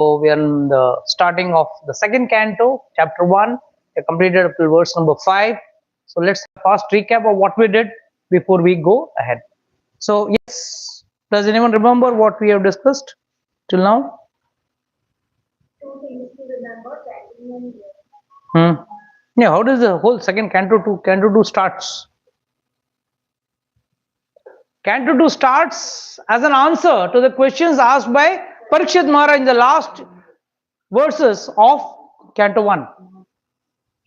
So we are in the starting of the second canto, chapter 1. We completed up till verse number 5. So let's have a fast recap of what we did before we go ahead. So yes, does anyone remember what we have discussed till now? Two things to remember, writing and hearing. Yeah, how does the whole second canto 2 starts? Canto 2 starts as an answer to the questions asked by Parikshit Maharaj in the last verses of Canto 1.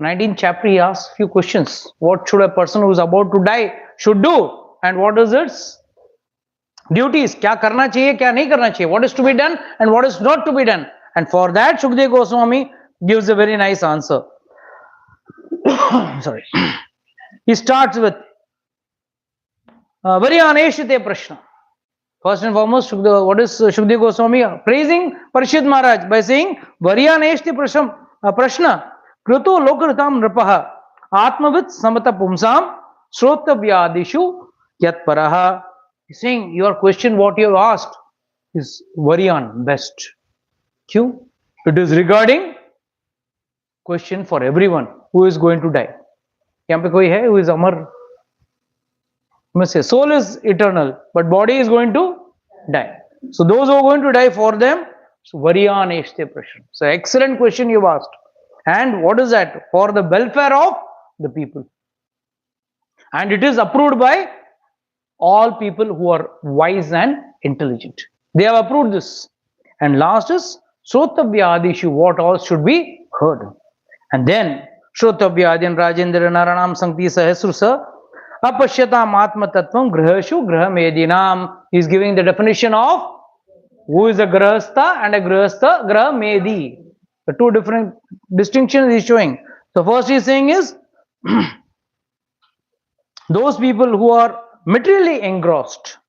19th chapter, he asks few questions. What should a person who is about to die should do? And what is its duties? Kya karna chahiye, kya nahi karna chahiye? What is to be done and what is not to be done? And for that, Shukdev Goswami gives a very nice answer. Sorry. He starts with Varyaneshite Prashna. First and foremost, what is Shukdev Goswami praising Parishit Maharaj by saying Varyaneshti Prashna Kruto Lokritam Nripaha Atmavit Samata Pumsam Srotavyadishu Yat Paraha. He's saying your question, what you have asked, is Varyan best. Q. It is regarding question for everyone who is going to die. यहाँ पे कोई है who is Amar? Must say soul is eternal, but body is going to die. So those who are going to die, for them, Varyaneshte Prashna. So excellent question you've asked. And what is that? For the welfare of the people. And it is approved by all people who are wise and intelligent. They have approved this. And last is Srotavyadishu, what all should be heard. And then Shrotavyadin Rajendra Naranam Sankti Sahasrusa Apashyatam Atma Tattvam Grihashu Grihamedinam. He is giving the definition of who is a Grihastha and a Grihastha Grihamedi. The two different distinctions he is showing. The first he is saying is those people who are materially engrossed,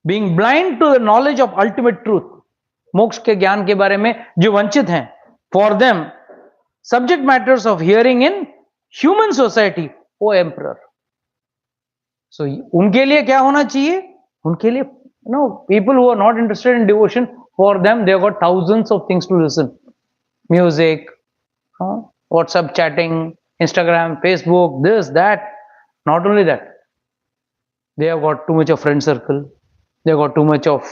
being blind to the knowledge of ultimate truth, मोक्ष के ज्ञान के बारे में जो वंचित हैं, for them subject matters of hearing in human society, O emperor. So उनके लिए क्या होना चाहिए? उनके लिए people who are not interested in devotion, for them they have got thousands of things to listen. Music, WhatsApp chatting, Instagram, Facebook, this, that. Not only that, they have got too much of friend circle. They have got too much of,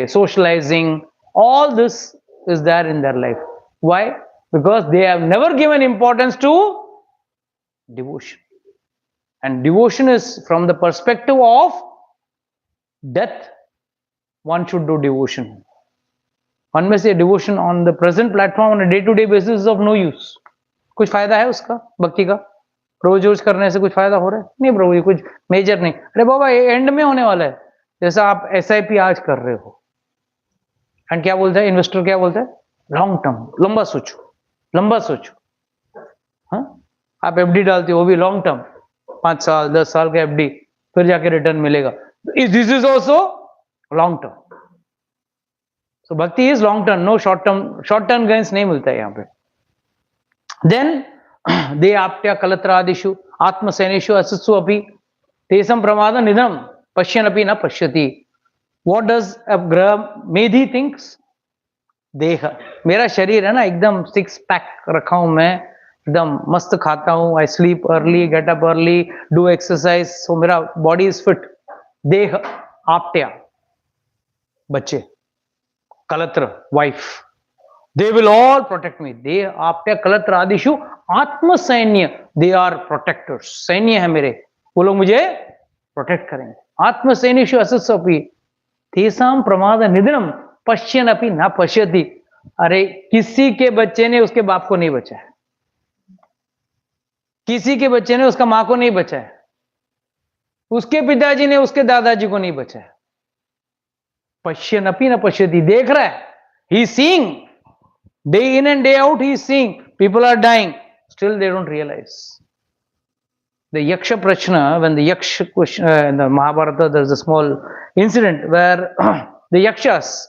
socializing. All this is there in their life. Why? Because they have never given importance to devotion. And devotion is from the perspective of death. One should do devotion. One may say devotion on the present platform on a day-to-day basis is of no use. कुछ फायदा है उसका भक्ति का? रोज रोज करने से कुछ फायदा हो रहा है? नहीं प्रभु जी, कुछ मेजर नहीं. अरे बाबा ये एंड में होने वाला है. जैसा आप SIP आज कर रहे हो, एंड क्या बोलता है इन्वेस्टर, क्या बोलता है? लॉन्ग टर्म, लंबा सोचो, लंबा सोचो. हाँ, आप FD डालते हो, वो भी लॉन्ग टर्म, 5 साल 10 साल का FD, फिर जाके रिटर्न मिलेगा. This is also long term. So bhakti is long term, no short term gains नहीं मिलता है यहाँ पे. देन दे आप्त्या कलत्रादिषु आत्मसेनेषु असत्सु अपि तेसम प्रमाद निधम पश्यन अपि न पश्यति. व्हाट डज अ ग्रह मेधी थिंक्स? देह, मेरा शरीर है ना, एकदम 6 पैक रखा हूं मैं, एकदम मस्त खाता हूं, I sleep early, get up early, do exercise, so मेरा बॉडी इज फिट. देह आप्त्या, बच्चे, कलत्र wife, they will all protect me. They aptya kalatra adishu atma sainya, they are protectors. सैन्य है मेरे, वो लोग मुझे प्रोटेक्ट करेंगे. आत्म सैन्येषु असत्सु तेषां प्रमाद निधनम पश्यन अपि न पश्यति. अरे किसी के बच्चे ने उसके बाप को नहीं बचाया, किसी के बच्चे ने उसका मां को नहीं बचाया, उसके पिताजी ने उसके दादाजी को नहीं बचाया. पश्यन अपि न पश्यति, देख रहा है, he is seeing. Day in and day out he is seeing people are dying, still they don't realize. The Yaksha Prashna, when the Yaksha question in the Mahabharata, there is a small incident where the Yakshas,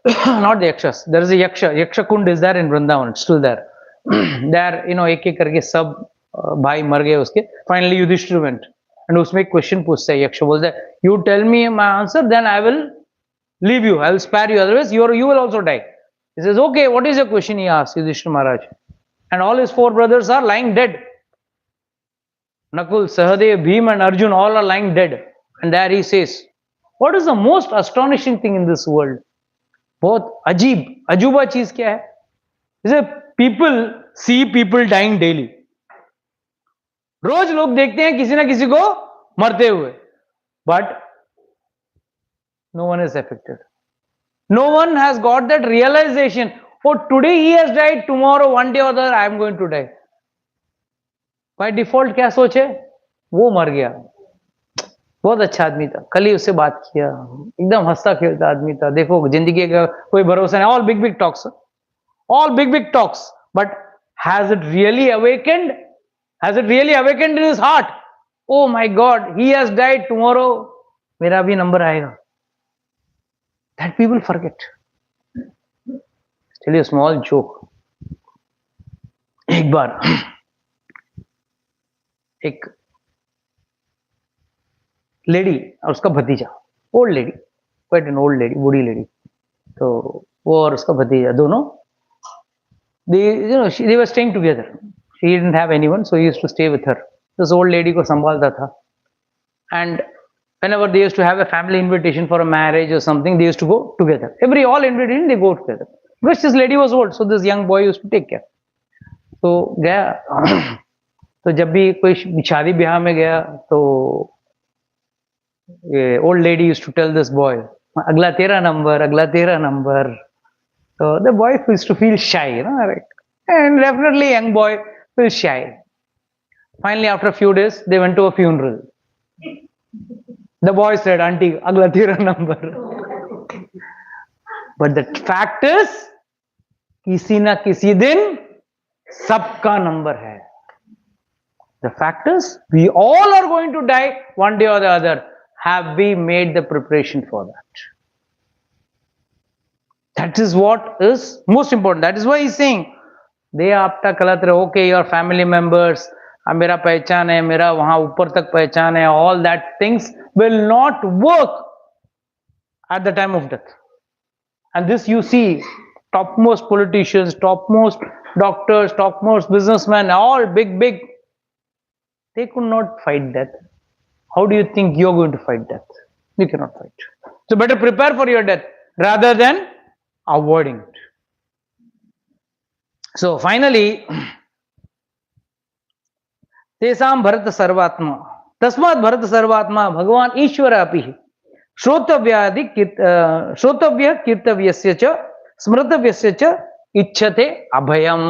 not the Yakshas, there is a Yaksha Kund is there in Vrindavan, it's still there. There, एक एक करके सब भाई मर गए उसके. Finally Yudhishthira went and उसमें एक क्वेश्चन पूछता है, यक्ष बोलता है, you tell me my answer, then I will leave you. I'll spare you. Otherwise, you will also die. He says, okay, what is your question? He asks Yudhishthira Maharaj. And all his 4 brothers are lying dead. Nakul, Sahadev, Bhim and Arjun all are lying dead. And there he says, what is the most astonishing thing in this world? बहुत अजीब अजूबा चीज क्या है? जैसे people see people dying daily. रोज लोग देखते हैं किसी ना किसी को मरते हुए. But no one is affected. No one has got that realization. Oh, today he has died, tomorrow one day or the other I am going to die. By default क्या सोचे? वो मर गया. बहुत अच्छा आदमी था, कल ही उससे बात किया, एकदम हंसता खेलता आदमी था. देखो जिंदगी का कोई भरोसा नहीं. All big talks, but has it really awakened? Has it really awakened in his heart? Oh my God, he has died, tomorrow मेरा भी नंबर आएगा. That people forget. Tell you a small joke. एक बार एक lady और उसका भतीजा, old lady, quite an old lady, Burhi lady, तो वो और उसका भतीजा दोनों they were staying together. She didn't have anyone, so he used to stay with her. This old lady को संभालता था. And whenever they used to have a family invitation for a marriage or something, they used to go together. All invitation they go together. Because this lady was old, so this young boy used to take care. तो गया तो जब भी कोई शादी ब्याह में गया तो ये old lady used to tell this boy, अगला तेरा number. So the boy used to feel shy, right? And definitely young boy feels shy. Finally, after a few days, they went to a funeral. The boy said, "Auntie, agla tera number." But the fact is, किसी ना किसी दिन सबका number है. The fact is, we all are going to die one day or the other. Have we made the preparation for that? That is what is most important. That is why he's saying, दे आपका कलत रहे, okay, your family members, मेरा पहचान है, मेरा वहां ऊपर तक पहचान है, all that things will not work at the time of death. And this you see, topmost politicians, topmost doctors, topmost businessmen, all big, they could not fight death. How do you think you're going to fight death? You cannot fight. So better prepare for your death rather than avoiding it. So finally, तेषां भरत सर्वात्मा, तस्मात् भरत सर्वात्मा भगवान ईश्वर अपि श्रोतव्य कीर्तव्यस्य च स्मृतव्यस्य च इच्छते अभयम.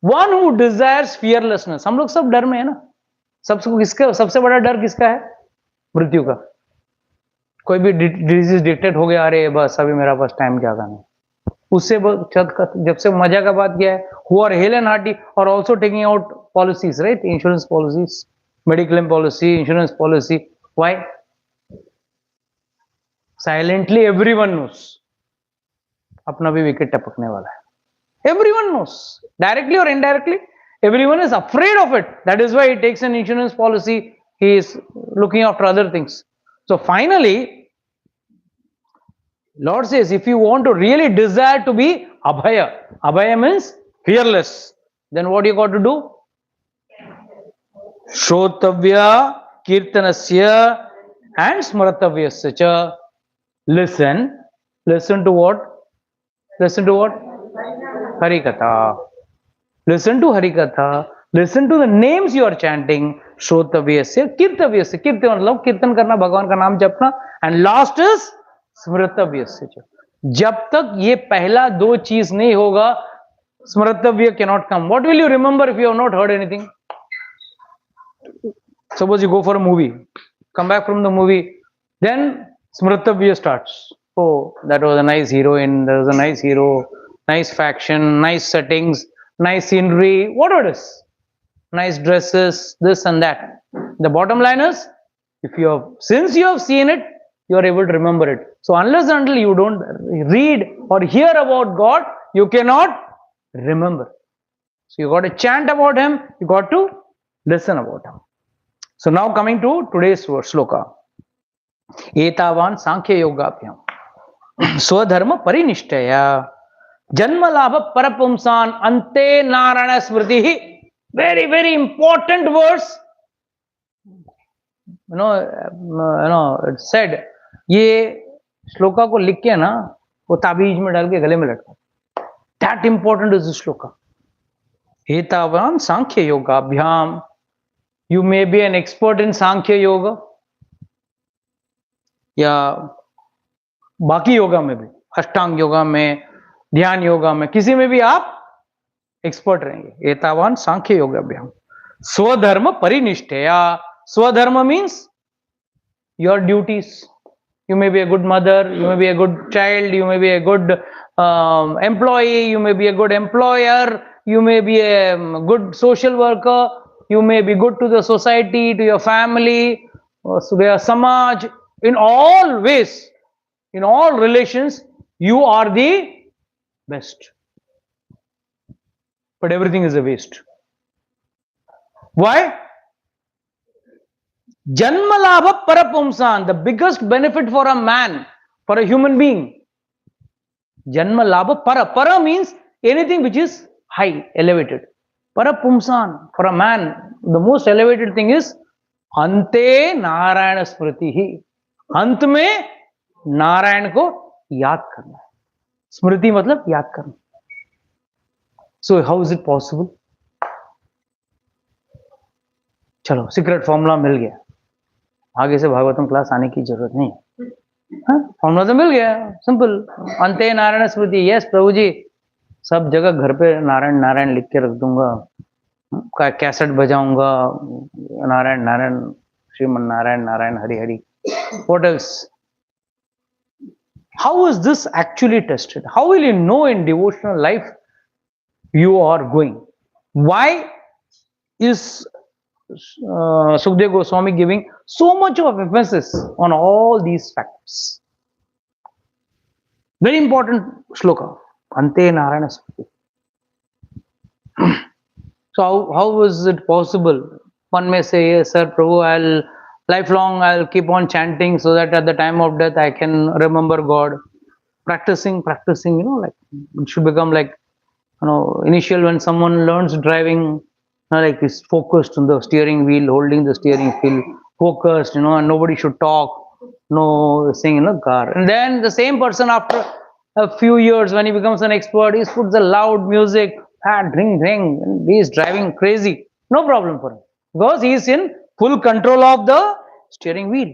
One who desires fearlessness. हम लोग सब डर में है ना. सबसे बड़ा डर किसका है? मृत्यु का. कोई भी डिजीज डिटेक्ट हो गया, अरे बस अभी मेरा पास टाइम क्या करना. उससे जब से मजा का बात क्या है, who are hale and hearty are also taking out policies, right? Insurance policies, medical policy, insurance policy. Why? Silently everyone knows अपना भी विकेट टपकने वाला है. Everyone knows, directly or indirectly, everyone is afraid of it. That is why he takes an insurance policy. He is looking after other things. So finally, Lord says, if you want to really desire to be abhaya means fearless, then what you got to do? Shrotavya kirtanasya and smratavyasya cha. Listen to what? Harikatha. Listen to Harikatha. Listen to the names you are chanting. Shrotavyasya, kirtavyasya. Kirtan मतलब कीर्तन करना, भगवान का नाम जपना. And last is स्मृतव्यस्य. जब तक ये पहला दो चीज नहीं होगा, स्मृतव्य cannot come. What will you remember if you have not heard anything? Suppose you go for a movie, come back from the movie, then smritavya starts. Oh, that was a nice heroine, there was a nice hero, nice faction, nice settings, nice scenery, whatever it is, nice dresses, this and that. The bottom line is, since you have seen it, you are able to remember it. So unless and until you don't read or hear about God, you cannot remember. So you got to chant about him, you got to listen about him. So now coming to today's sloka. Etavan Sankhya Yogabhyam. Swadharma parinishthaya. Janma labha parapumsan ante narayana smriti. Very, very important verse. It said, ये श्लोका को लिख के ना वो ताबीज में डाल के गले में लटका. That important is this shloka. Etavan Sankhya Yoga Abhyam. You may be an expert in Sankhya Yoga. या बाकी योगा में भी, अष्टांग योगा में, ध्यान योगा में, किसी में भी आप एक्सपर्ट रहेंगे. एतावान सांख्य योगाभ्याम. स्वधर्म परिनिष्ठया. स्वधर्म means your duties. You may be a good mother, you may be a good child, you may be a good employee, you may be a good employer, you may be a good social worker, you may be good to the society, to your family, to your samaj. In all ways, in all relations, you are the best. But everything is a waste. Why? Janmalabha parapumsan, the biggest benefit for a man, for a human being. Janmalabha para means anything which is high, elevated. Parapumsan, for a man, the most elevated thing is ante narayana smriti. अंत में नारायण को याद करना. स्मृति मतलब याद करना. So how is it possible? चलो secret formula मिल गया. आगे से भागवतम क्लास आने की जरूरत नहीं. फॉर्मूला तो मिल गया, सिंपल. अंते नारायण स्मृति. यस प्रभु जी, सब जगह घर पे नारायण नारायण लिख के रख दूंगा, कैसेट बजाऊंगा, Narayan Narayan, Shriman Narayan Narayan Hari Hari. What else? How is this actually tested? How will you know in devotional life you are going? Why is Sukdev Goswami giving so much of emphasis on all these factors? Very important shloka. Ante Narayana Smriti. So how is it possible? One may say, yes, sir, Prabhu, lifelong I'll keep on chanting so that at the time of death I can remember God. Practicing, like it should become like, initial when someone learns driving, like is focused on the steering wheel, holding the steering wheel, focused, and nobody should talk, no sing in the car. And then the same person after a few years, when he becomes an expert, he puts the loud music, ring, and he is driving crazy. No problem for him, because he is in full control of the steering wheel,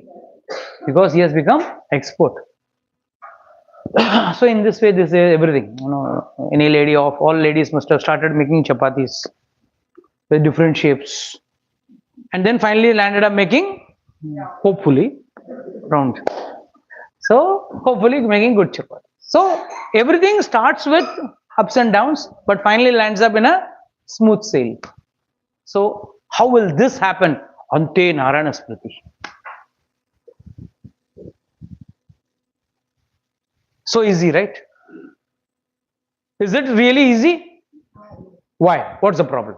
because he has become expert. So in this way, this is everything. Any lady of all ladies must have started making chapatis with different shapes, and then finally landed up making, hopefully, round. So hopefully making good chapatis. So everything starts with ups and downs, but finally lands up in a smooth sail. So how will this happen? Ante Narayana Smriti. So easy, right? Is it really easy? Why? What's the problem?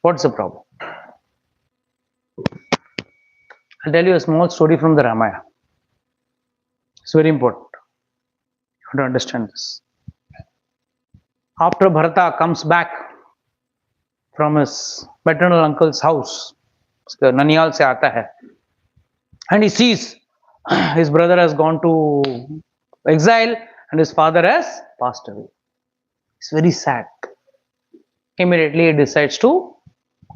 What's the problem? I'll tell you a small story from the Ramayana. It's very important. You have to understand this. After Bharata comes back from his maternal uncle's house, Naniyal se aata hai, and he sees his brother has gone to exile and his father has passed away. It's very sad. Immediately he decides to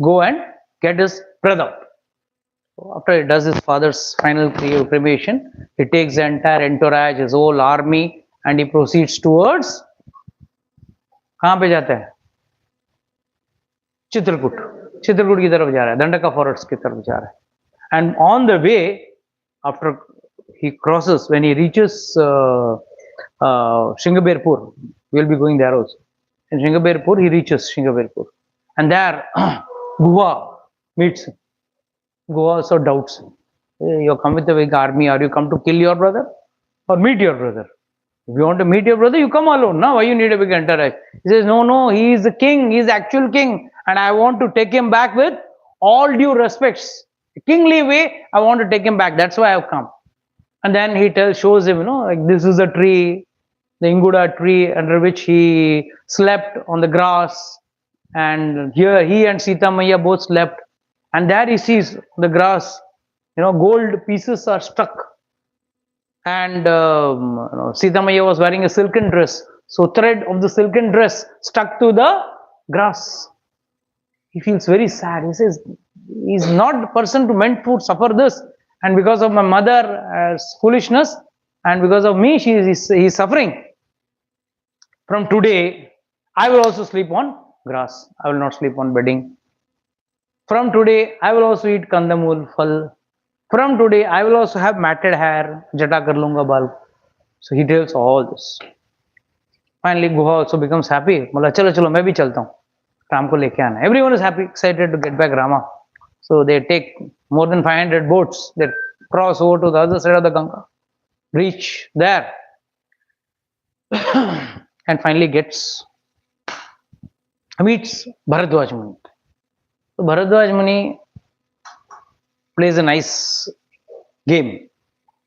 go and get his brother. So after he does his father's final cremation, he takes the entire entourage, his whole army, and he proceeds towards, कहाँ पे जाता है? चित्रकूट की तरफ जा रहा है, दंडका forest की तरफ जा रहा है. And on the way, after he crosses, when he reaches Shingaberpur, we will be going there also. In Shingaberpur, he reaches Shingaberpur, and there Guha meets him. Guha also doubts him. Hey, you come with the big army. Are you come to kill your brother or meet your brother? If you want to meet your brother, you come alone. Now, why you need a big entourage? He says, no, he is the king. He is the actual king, and I want to take him back with all due respects. kingly way, I want to take him back. That's why I've come. And then he shows him, like this is a tree, the Inguda tree under which he slept on the grass. And here he and Sita Maya both slept. And there he sees the grass, gold pieces are stuck. And Sita Maya was wearing a silken dress. So thread of the silken dress stuck to the grass. He feels very sad. He says, he's not the person to meant to suffer this. And because of my mother's foolishness, and because of me, he's suffering. From today, I will also sleep on grass. I will not sleep on bedding. From today, I will also eat kandamul, phal. From today, I will also have matted hair. Jata kar lunga bal. So he tells all this. Finally, Guha also becomes happy. बोला चलो चलो मैं भी चलता हूँ. राम को लेके आना. Everyone is happy, excited to get back Rama. So they take more than 500 boats. They cross over to the other side of the Ganga, reach there, and finally meets Bharadwaj Muni. So Bharadwaj Muni plays a nice game.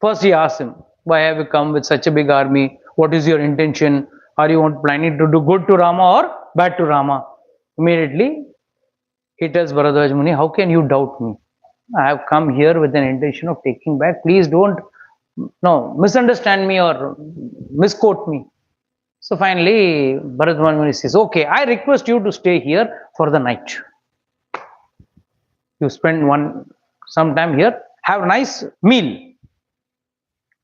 First he asks him, why have you come with such a big army? What is your intention? Are you planning to do good to Rama or bad to Rama? Immediately he tells Bharadwaj Muni, how can you doubt me? I have come here with an intention of taking back. Please don't misunderstand me or misquote me. So finally Bharadwaj Muni says, okay, I request you to stay here for the night. You spend some time here, have a nice meal.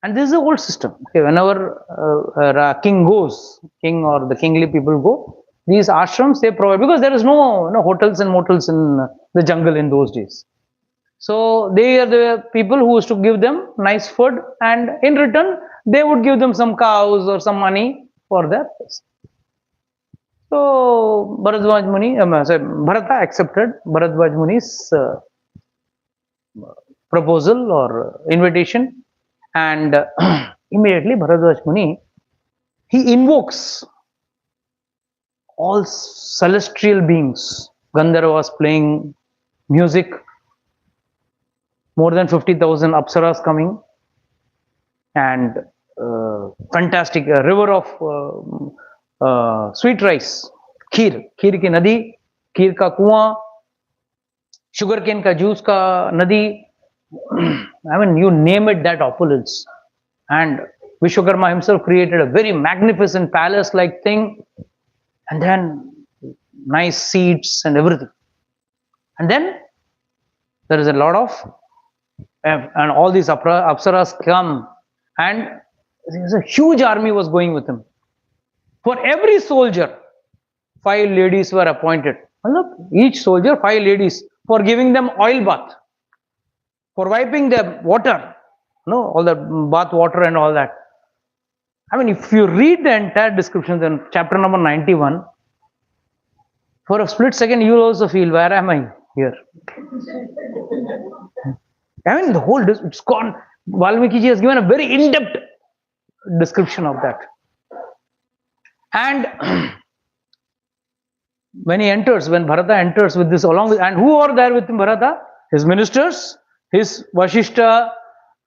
And this is the old system. Okay, whenever a king goes, king or the kingly people go, these ashrams they provide, because there is no hotels and motels in the jungle in those days. So they are the people who used to give them nice food, and in return they would give them some cows or some money for their place. So Bharadwaj Muni, Bharata accepted Bharadwaj Muni's proposal or invitation, and immediately Bharadwaj Muni, he invokes all celestial beings. Gandharvas playing music, more than 50,000 apsaras coming, and fantastic river of sweet rice, kheer ki nadi, kheer ka kuan, sugarcane ka juice ka nadi. I mean, you name it, that opulence. And Vishwakarma himself created a very magnificent palace-like thing, and then nice seats and everything. And then there is a lot of, and all these apsaras come, and there's a huge army was going with him. For every soldier, 5 ladies were appointed. Each soldier, 5 ladies, for giving them oil bath, for wiping their water, all the bath water and all that. I mean, if you read the entire description, then chapter number 91, for a split second, you will also feel, where am I here? I mean, the whole, it's gone. Valmiki ji has given a very in-depth description of that. And when Bharata enters with this along with, and who are there with him, Bharata? His ministers, his Vashishta,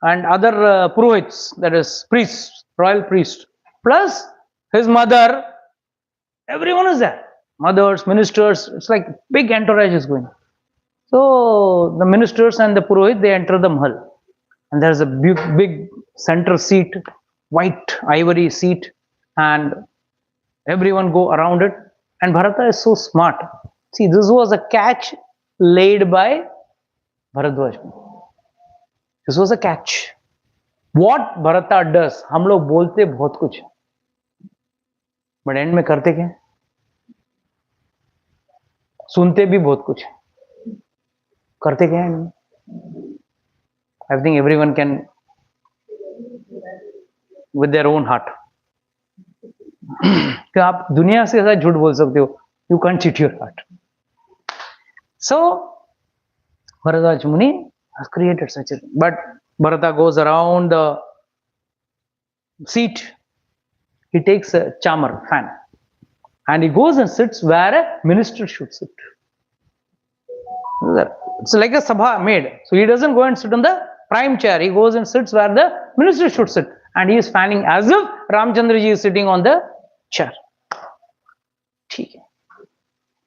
and other Purohits, that is priests, royal priest, plus his mother. Everyone is there. Mothers, ministers, it's like big entourage is going. So the ministers and the Purohit, they enter the Mahal. And there's a big center seat, white ivory seat, and everyone go around it. And Bharata is so smart. See, this was a catch laid by Bharadwaj. This was a catch. What Bharata does, हम लोग बोलते बहुत कुछ, but end में करते क्या? सुनते भी बहुत कुछ, करते क्या है? I think everyone can, with their own heart. कि आप दुनिया से ऐसा झूठ बोल सकते हो, you can't cheat your heart. So Bharadwaj Muni has created such a thing. But Bharata goes around the seat, he takes a chamar, fan, and he goes and sits where a minister should sit. it's like a sabha made. So he doesn't go and sit on the prime chair. He goes and sits where the minister should sit, and he is fanning as if Ramchandra ji is sitting on the chair.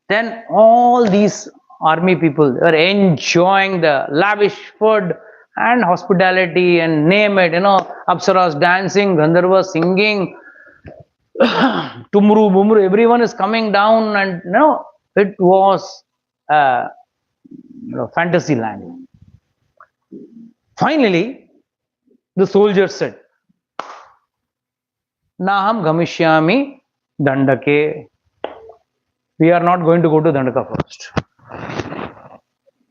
Then all these army people are enjoying the lavish food and hospitality and name it, Apsaras dancing, Gandharvas singing, Tumru, Bumru, everyone is coming down, and it was fantasy land. Finally, the soldier said, Naham Gamishyami Dandake. We are not going to go to Dandaka first.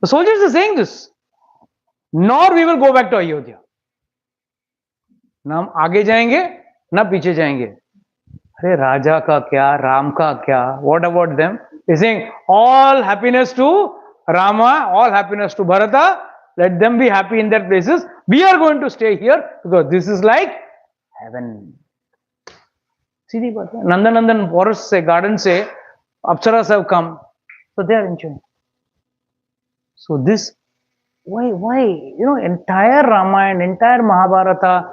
The soldiers are saying this. Nor we will go back to Ayodhya. ना हम आगे जाएंगे ना पीछे जाएंगे. अरे राजा का क्या, राम का क्या? What about them? He's saying all happiness to Rama, all happiness to Bharata. Let them be happy in their places. We are going to stay here because this is like heaven. सीधी बात है. नंदन forest से, garden से Apsaras have come, so they are enjoying. So this, why, entire Ramayana, entire Mahabharata,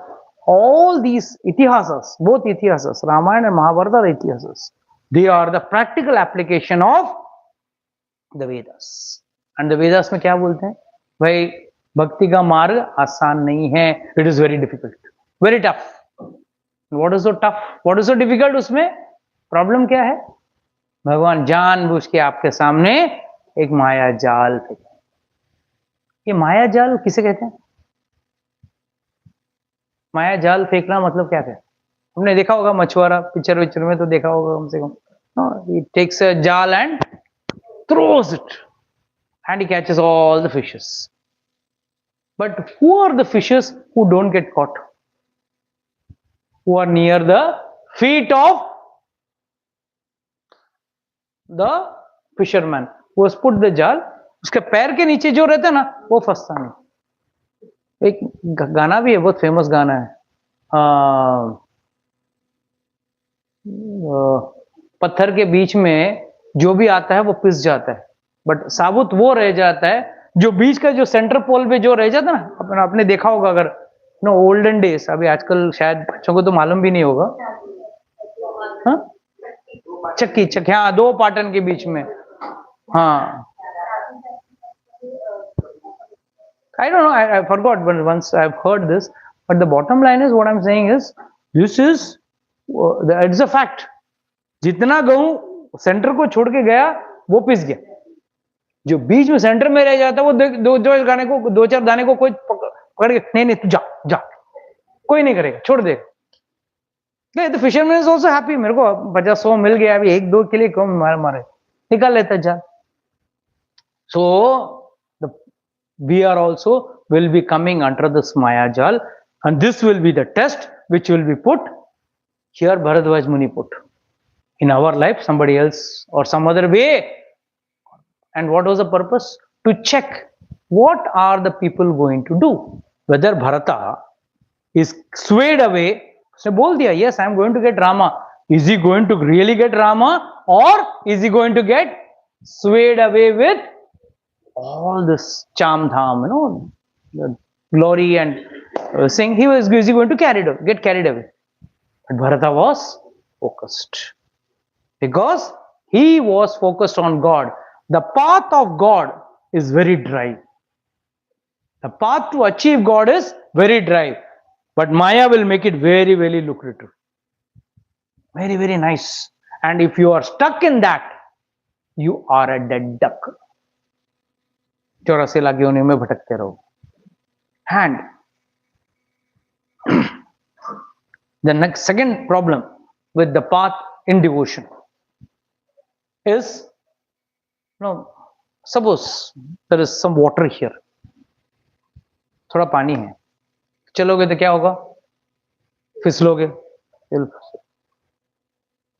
all these itihasas, both itihasas, Ramayana and Mahabharata are itihasas. They are the practical application of the Vedas. And the Vedas में क्या बोलते हैं? भाई भक्ति का मार्ग आसान नहीं है. It is very difficult, very tough. What is so tough? What is so difficult? उसमें प्रॉब्लम क्या है? भगवान जानबूझ के आपके सामने एक माया जाल फेंके. ये माया जाल किसे कहते हैं? माया जाल फेंकना मतलब क्या है? हमने देखा होगा मछुआरा पिक्चर में तो देखा होगा कम से कम. He takes a jal and throws it, and he catches all the fishes. But who are the fishes who don't get caught? Who are near the feet of the fisherman who has put the jal. उसके पैर के नीचे जो रहता है ना, वो फंसता नहीं. एक गाना भी है, बहुत फेमस गाना है, पत्थर के बीच में जो भी आता है वो पिस जाता है, बट साबुत वो रह जाता है जो बीच का जो सेंटर पोल पे जो रह जाता है ना. आपने देखा होगा, अगर ओल्डन डेज, अभी आजकल शायद बच्चों को तो मालूम भी नहीं होगा. हाँ, चक्की, हाँ, दो पाटन के बीच में. हाँ, I don't know, I forgot, but once I've heard this, but the bottom line is, what I'm saying is, this is, it's a fact. जितना गेहूं सेंटर को छोड़ के गया वो पिस गया. जो बीच में सेंटर में रह जाता वो दो चार दाने को कोई पकड़ के, नहीं तू जा, कोई नहीं करेगा, छोड़ दे. तो फिशरमैन इज ऑल्सो हैप्पी. मेरे को 50-100 मिल गया, अभी 1-2 के लिए कौन मारे, निकाल लेता जाल. So we are also will be coming under this Maya Jal, and this will be the test which will be put here. Bharadwaj Muni put in our life, somebody else or some other way. And what was the purpose? To check what are the people going to do. Whether Bharata is swayed away. उसने बोल दिया, yes, I am going to get Rama. Is he going to really get Rama, or is he going to get swayed away with all this charm dham, the glory and saying is he going to get carried away? But Bharata was focused, because he was focused on God. The path of God is very dry. The path to achieve God is very dry, but Maya will make it very, very lucrative, very, very nice. And if you are stuck in that, you are a dead duck. 84 lakh योनि में भटकते रहो. And the second problem with the path in devotion is, suppose there is some water here, थोड़ा पानी है, चलोगे तो क्या होगा? फिसलोगे.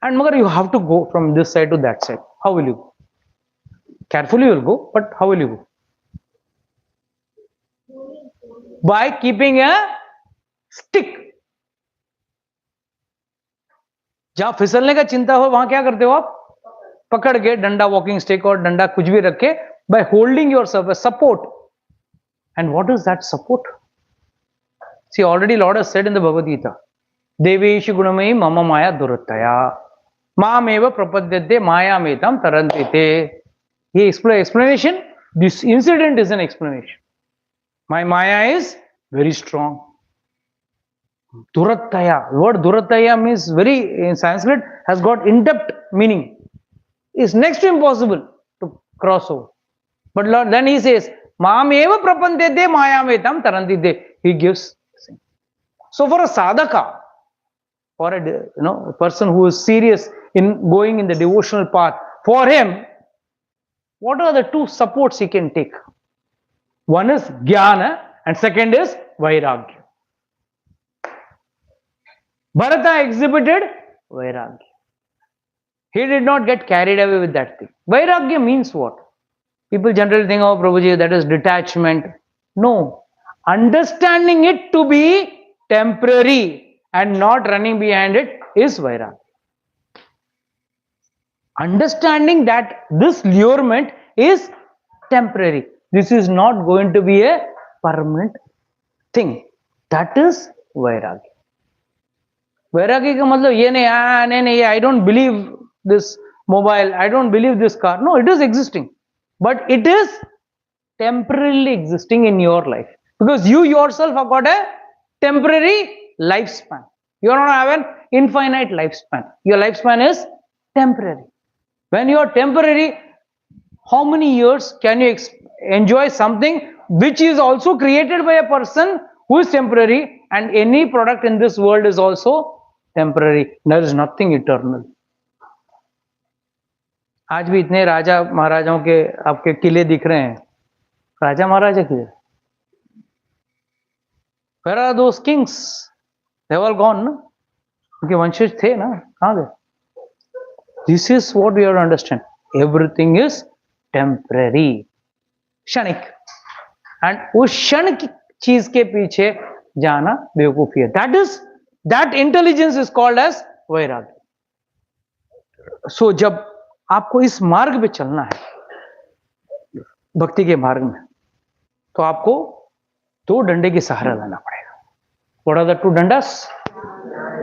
And मगर you have to go from this side to that side. How will you go? Carefully you will go, but how will you go? By keeping a stick. जहां फिसलने का चिंता हो वहां क्या करते हो आप? पकड़ के डंडा, वॉकिंग स्टिक और डंडा कुछ भी रख के by holding yourself as support. And what is that support? See, already Lord has said in the Bhagavad Gita, Deveshu gunamai mama maya durataya mameva prapadyate maya metam tarantite. He explanation. This incident is an explanation. My maya is very strong. Durataya. Word durataya means very, in Sanskrit, has got in-depth meaning. It's next to impossible to cross over. But Lord, then he says, Maam eva prapadyate mayametam tarantite. He gives. So for a sadhaka, for a person who is serious in going in the devotional path, for him, what are the two supports he can take? One is jnana and second is vairagya. Bharata exhibited vairagya. He did not get carried away with that thing. Vairagya means what? People generally think, oh, Prabhuji, that is detachment. No. Understanding it to be temporary and not running behind it is vairagya. Understanding that this lurement is temporary. This is not going to be a permanent thing. That is vairagya. Vairagya का मतलब ये नहीं, I don't believe this mobile, I don't believe this car. No, it is existing. But it is temporarily existing in your life. Because you yourself have got a temporary lifespan. You don't have an infinite lifespan. Your lifespan is temporary. When you are temporary, how many years can you enjoy something which is also created by a person who is temporary, and any product in this world is also temporary. There is nothing eternal. आज भी इतने राजा महाराजाओं के आपके किले दिख रहे हैं, राजा महाराजा किधर? Where are those kings? They have all gone, ना? उनके वंशज थे ना, कहाँ गए? This is what we have to understand. Everything is temporary, क्षणिक, and उस क्षण की चीज के पीछे जाना बेवकूफी है. That intelligence is called as vairagya. So जब आपको इस मार्ग पे चलना है, भक्ति के मार्ग में, तो आपको दो डंडे की सहारा लेना पड़ेगा. What are the two Dundas?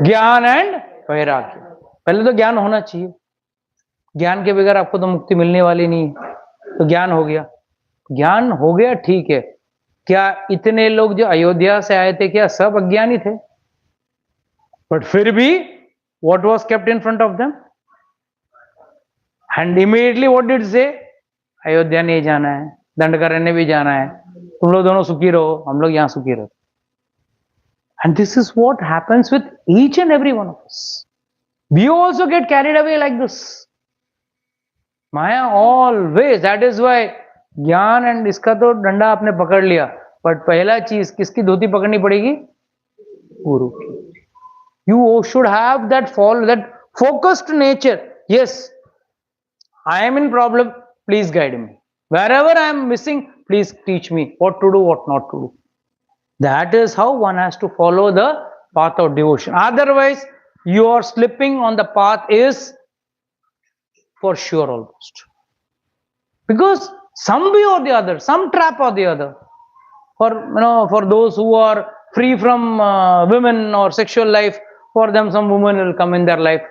ज्ञान एंड वैराग्य. पहले तो ज्ञान होना चाहिए. ज्ञान के बगैर आपको तो मुक्ति मिलने वाली नहीं. तो ज्ञान हो गया. ज्ञान हो गया, ठीक है. क्या इतने लोग जो अयोध्या से आए थे, क्या सब अज्ञानी थे? बट फिर भी what was kept in front of them? And immediately what did say? Ayodhya नहीं जाना है, दंडकारण्य भी जाना है, तुम लोग दोनों सुखी रहो, हम लोग यहाँ सुखी रहो. And this is what happens with each and every one of us. We also get carried away like this. Maya always. That is why ज्ञान एंड इसका तो डंडा आपने पकड़ लिया, बट पहला चीज किसकी धोती पकड़नी पड़ेगी? गुरु की. You should have that focused nature. Yes, I am in problem, please guide me. Wherever I am missing, please teach me what to do, what not to do. That is how one has to follow the path of devotion. Otherwise, your slipping on the path is for sure almost. Because some way or the other, some trap or the other, for those who are free from women or sexual life, for them some woman will come in their life,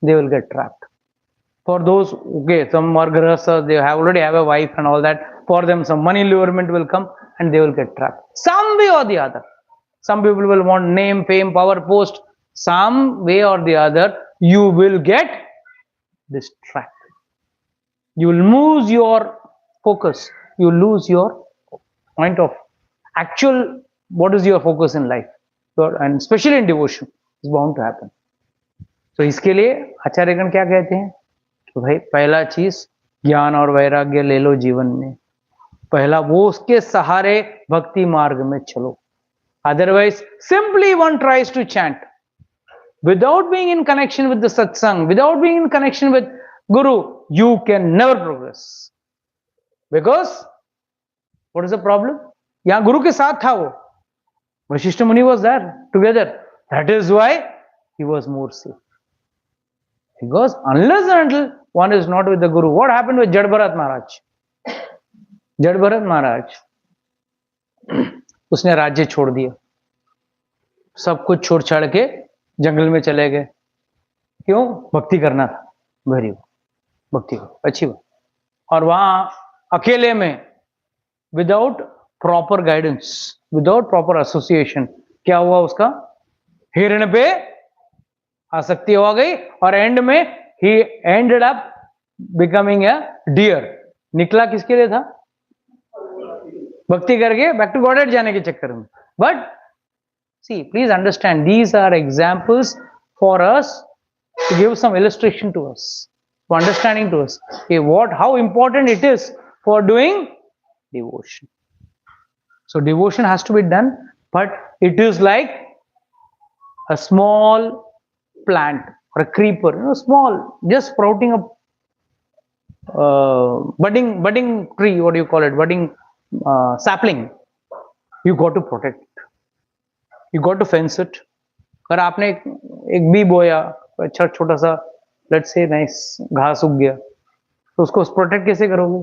they will get trapped. For those, okay, some are grahasthas, they already have a wife and all that, for them some money lurement will come and they will get trapped. Some way or the other. Some people will want name, fame, power, post. Some way or the other, you will get distracted. You will lose your focus. You will lose your point of actual, what is your focus in life? And especially in devotion, is bound to happen. So इसके लिए आचार्यगण क्या कहते हैं? तो भाई पहला चीज ज्ञान और वैराग्य ले लो जीवन में. पहला वो उसके सहारे भक्ति मार्ग में चलो. Otherwise, simply one tries to chant without being in connection with the satsang, without being in connection with Guru, you can never progress. Because what is the problem? यहाँ गुरु के साथ था वो. Vasishtha Muni was there together. That is why he was more safe. Because unless and until one is not with the Guru, what happened with Jad Bharat Maharaj? जड़ भरत महाराज, उसने राज्य छोड़ दिया, सब कुछ छोड़ छाड़ के जंगल में चले गए। क्यों? भक्ति करना था। वेरी गुड, भक्ति हो, अच्छी बात। और वहां अकेले में, without proper guidance, without proper association, क्या हुआ उसका? हिरण पे आसक्ति हो गई और एंड में ही ended up becoming a deer. निकला किसके लिए था? भक्ति करके बैक टू गॉडेड जाने के चक्कर में। But see, please understand, these are examples for us to give some illustration to us, for understanding to us, okay, how important it is for doing devotion. So devotion has to be done, but it is like a small plant or a creeper, small, just sprouting up, budding tree, what do you call it, budding sapling. You got to protect it, you got to fence it. अगर आपने एक B बोया, अच्छा छोटा सा, let's say nice घास उग गया, तो उसको प्रोटेक्ट कैसे करोगे?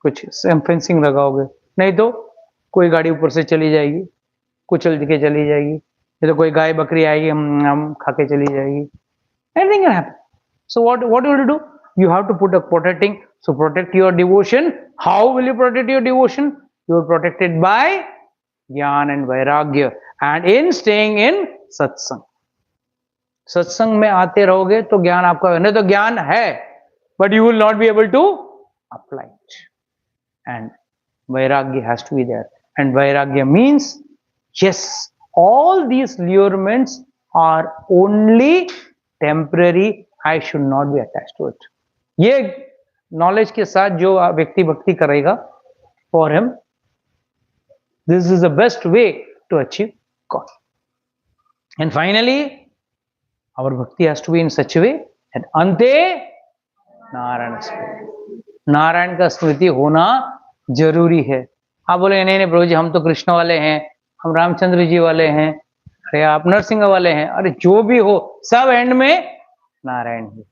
कुछ फेंसिंग लगाओगे, नहीं तो कोई गाड़ी ऊपर से चली जाएगी, कुचल के चली जाएगी, नहीं तो कोई गाय बकरी आएगी, हम खा के चली जाएगी, anything can happen. So what you will do? You have to put a protecting. So protect your devotion. How will you protect your devotion? You will protect it by ज्ञान and vairagya, and in staying in सत्संग. सत्संग में आते रहोगे तो ज्ञान आपका, नहीं तो ज्ञान है but you will not be able to apply it. And vairagya has to be there. And vairagya means, yes, all these allurements are only temporary. I should not be attached to it. ये knowledge के साथ जो व्यक्ति भक्ति करेगा, for him this is the best way to achieve God. And finally, our bhakti has to be in such a way that ante Narayan स्मृति, नारायण का स्मृति होना जरूरी है. आप बोले नहीं नहीं प्रभु जी, हम तो कृष्ण वाले हैं, हम रामचंद्र जी वाले हैं, अरे आप नरसिंह वाले हैं, अरे जो भी हो, सब एंड में नारायण ही.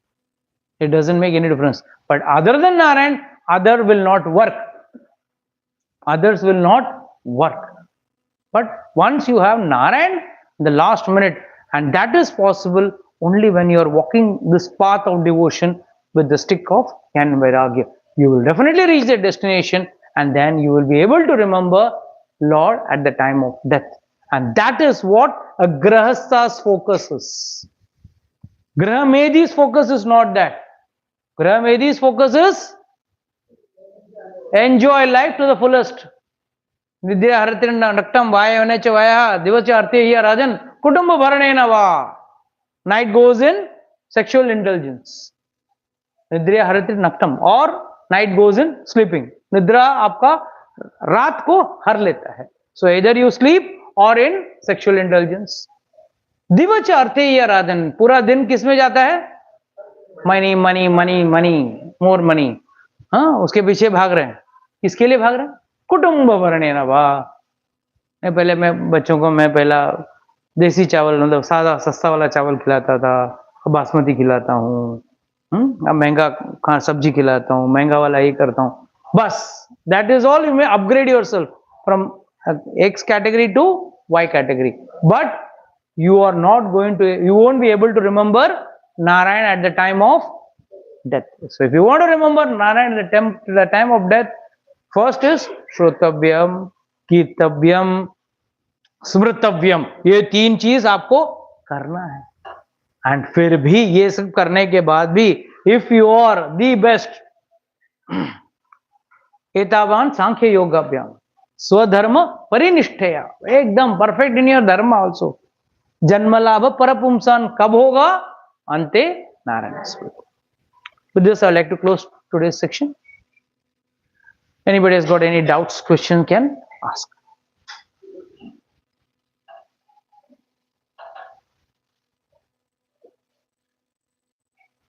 It doesn't make any difference. But other than Narayan, other will not work. Others will not work. But once you have Narayan in the last minute, and that is possible only when you are walking this path of devotion with the stick of Jnana and Vairagya. You will definitely reach the destination, and then you will be able to remember Lord at the time of death. And that is what a Grahasta's focus is. Grahamedi's focus is not that. Grahamedi's focus is enjoy life to the fullest. Vidya haritirna naktam vayavane cha vaya divasya arthi hiya rajan kutumba bharanena va. Night goes in sexual indulgence. Nidra haritir naktam, or night goes in sleeping. Nidra आपका रात को हर लेता है. So either you sleep or in sexual indulgence. दिवच अर्थे ही आराधन, पूरा दिन किसमें जाता है? Money money money money, more money. हाँ, उसके पीछे भाग रहे हैं. किसके लिए भाग रहे हैं? कुटुंब भरणेन वा. पहले मैं बच्चों को मैं पहला देसी चावल, मतलब सादा सस्ता वाला चावल खिलाता था, बासमती खिलाता हूँ, अब महंगा सब्जी खिलाता हूँ, महंगा वाला ये करता हूँ, बस. That is all. You may upgrade yourself from X category to Y category, but you are not going to, you won't be able to remember Narayan at the time of death. So if you want to remember Narayan at the time of death, first is Shrotavyam, Kirtavyam, Smritavyam. ये तीन चीज आपको करना है. And फिर भी ये सब करने के बाद भी, if you are the best, एतावान सांख्य योगाभ्याम स्वधर्म परिनिष्ठया, एकदम परफेक्ट इन योर धर्म ऑल्सो. जन्म लाभ परपुंसान कब होगा? अंते नारायण स्मृति. With this, I would like to close today's section. Anybody has got any doubts, question can ask.